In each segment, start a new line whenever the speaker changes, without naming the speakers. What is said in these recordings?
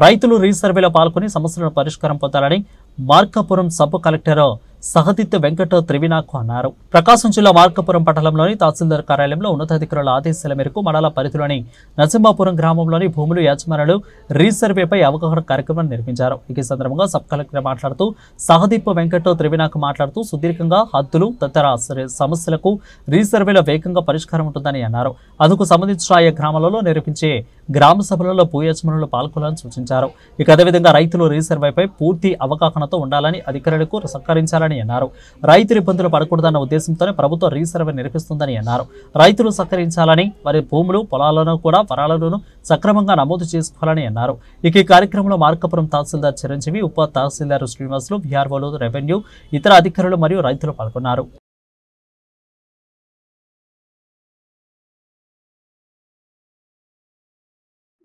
రైతులు రీసర్వేలో పాల్గొని సమస్యలను పరిష్కారం పొందాలని మార్కాపురం సబ్ కలెక్టర్ సహదిత్ వెంకట త్రివినాకు అన్నారు. ప్రకాశం జిల్లా మార్కాపురం పట్టణంలోని తహసీల్దార్ కార్యాలయంలో ఉన్నతాధికారుల ఆదేశాల మేరకు మండల పరిధిలోని నరసింహాపురం గ్రామంలోని భూములు యాజమానులు రీసర్వేపై అవగాహన కార్యక్రమం నిర్వహించారు. ఈ సందర్భంగా సబ్ కలెక్టర్ మాట్లాడుతూ సహదిత్ వెంకట త్రివినాకు మాట్లాడుతూ సుదీర్ఘంగా హద్దులు తదితర సమస్యలకు రీసర్వేలో వేగంగా పరిష్కారం ఉంటుందని అన్నారు. అందుకు సంబంధించిన ఆయా గ్రామాలలో నిర్వహించే గ్రామ సభలలో భూ యజమానులు పాల్గొనాలని సూచించారు. ఇక అదేవిధంగా రైతులు రీసర్వేపై పూర్తి అవగాహనతో ఉండాలని అధికారులకు సహకరించాలని అన్నారు. రైతులు ఇబ్బందులు పడకూడదన్న ఉద్దేశంతోనే ప్రభుత్వం రీసర్వే నిర్వహిస్తుందని అన్నారు. రైతులు సహకరించాలని వారి భూములు పొలాలను కూడా వరాలను సక్రమంగా నమోదు చేసుకోవాలని అన్నారు. ఇక ఈ కార్యక్రమంలో మార్కాపురం తహసీల్దార్ చిరంజీవి, ఉప తహసీల్దార్ శ్రీనివాసులు, విఆర్ఓలు, రెవెన్యూ, ఇతర అధికారులు మరియు రైతులు పాల్గొన్నారు.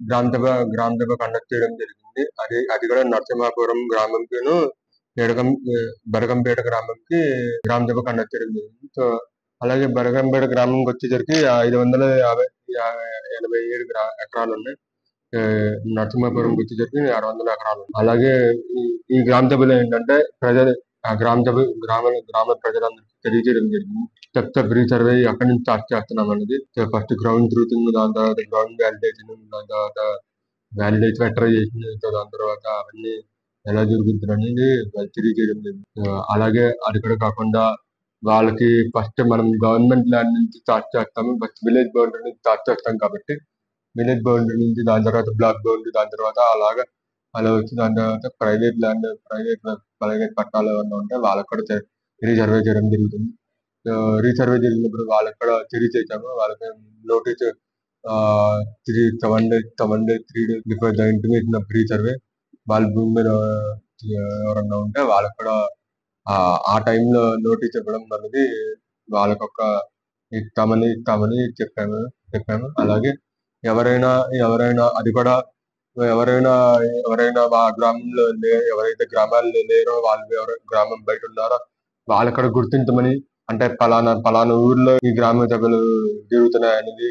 గ్రామ సభ కండక్ట్ చేయడం జరిగింది. అది కూడా నరసింహాపురం గ్రామంకిను బరగంపేట గ్రామంకి గ్రామ సభ కండక్ట్ చేయడం జరిగింది. సో అలాగే బరగంపేట గ్రామంకి వచ్చేసరికి 587 ఎకరాలు ఉన్నాయి. నరసింహాపురంకి వచ్చేసరికి 600 ఎకరాలు. అలాగే ఈ గ్రామ సభలో ఏంటంటే గ్రామ ప్రజలందరికీ తెలియజేయడం జరిగింది. స్టెప్ రీసర్వే అక్కడి నుంచి స్టార్ట్ చేస్తున్నాం అనేది. ఫస్ట్ గ్రౌండ్ ట్రూతింగ్, దాని తర్వాత గ్రౌండ్ వ్యాలిడేషన్, దాని తర్వాత వ్యాలిడేషన్ ఫెక్టరైజేషన్, దాని తర్వాత అవన్నీ ఎలా జరుగుతుంది అనేది తెలియజేయడం జరిగింది. అలాగే అది కూడా కాకుండా వాళ్ళకి ఫస్ట్ మనం గవర్నమెంట్ ల్యాండ్ నుంచి స్టార్ట్ చేస్తాము. ఫస్ట్ విలేజ్ బౌండరీ నుంచి స్టార్ట్ చేస్తాం కాబట్టి విలేజ్ బౌండరీ నుంచి దాని తర్వాత బ్లాక్ బౌండరీ, దాని తర్వాత అలా వచ్చి దాని తర్వాత ప్రైవేట్ ల్యాండ్, ప్రైవేట్ పట్టాలు ఏమన్నా ఉంటే వాళ్ళకి కూడా రీసర్వే చేయడం జరుగుతుంది. రీసర్వే జరిగినప్పుడు వాళ్ళకి కూడా తెలియజేసాము. వాళ్ళకి notice 7 days 3 days before the intimation of resurvey వాళ్ళ భూమి మీద ఎవరన్నా ఉంటే వాళ్ళకి కూడా ఆ టైంలో నోటీస్ ఇవ్వడం అనేది వాళ్ళకొక ఇస్తామని చెప్పాము. అలాగే ఎవరైనా అది కూడా ఎవరైనా ఆ గ్రామంలో ఎవరైతే గ్రామాల్లో లేరో, వాళ్ళు ఎవరైనా గ్రామం బయట ఉన్నారో వాళ్ళక్కడ గుర్తించమని, అంటే పలానా ఊర్లో ఈ గ్రామ సభలు జరుగుతున్నాయనేది